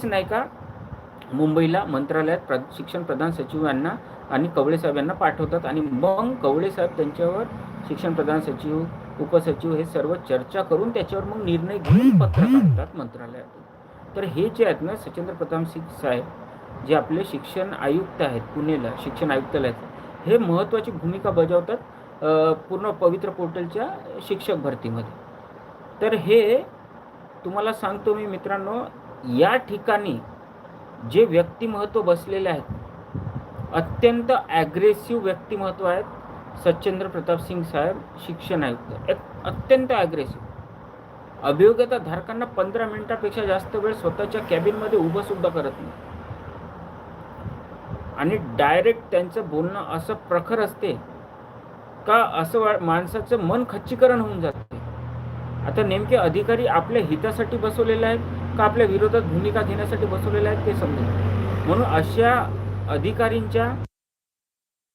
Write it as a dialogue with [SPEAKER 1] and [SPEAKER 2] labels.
[SPEAKER 1] नाही का मुंबईला मंत्रालयात शिक्षण प्रधान सचिवांना आणि कवळे साहेब यांना पाठवतात आणि मग कवळे साहेब त्यांच्यावर शिक्षण प्रधान सचिव, उपसचिव हे सर्व चर्चा करून त्याच्यावर मग निर्णय घेऊन पत्र काढतात मंत्रालयातून. तर हे जे आहेत ना सचिंद्र प्रताप सिंग साहेब जे आपले शिक्षण आयुक्त आहेत पुणेला, शिक्षण आयुक्तालयात हे महत्त्वाची भूमिका बजावतात पूर्ण पवित्र पोर्टलच्या शिक्षक भरतीमध्ये. तर हे तुम्हाला सांगतो मी मित्रांनो, या ठिकाणी जे व्यक्तिमत्व बसलेले आहेत अत्यंत ॲग्रेसिव्ह व्यक्तिमत्व आहेत. सचिंद्र प्रताप सिंग साहेब शिक्षण आयुक्त अत्यंत ॲग्रेसिव्ह. अभियोग्यता धारकांना 15 मिनिटापेक्षा जास्त वेळ स्वतःच्या कॅबिनमध्ये उभं सुद्धा करत नाही आणि डायरेक्ट त्यांचं बोलणं असं प्रखर असते का असं माणसाचं मन खच्चीकरण होऊन जाते. आता नेमके अधिकारी आपल्या हितासाठी बसवलेले आहेत का आपल्या विरोधात भूमिका घेण्यासाठी बसवलेले आहेत ते समजेल. म्हणून अशा अधिकारींच्या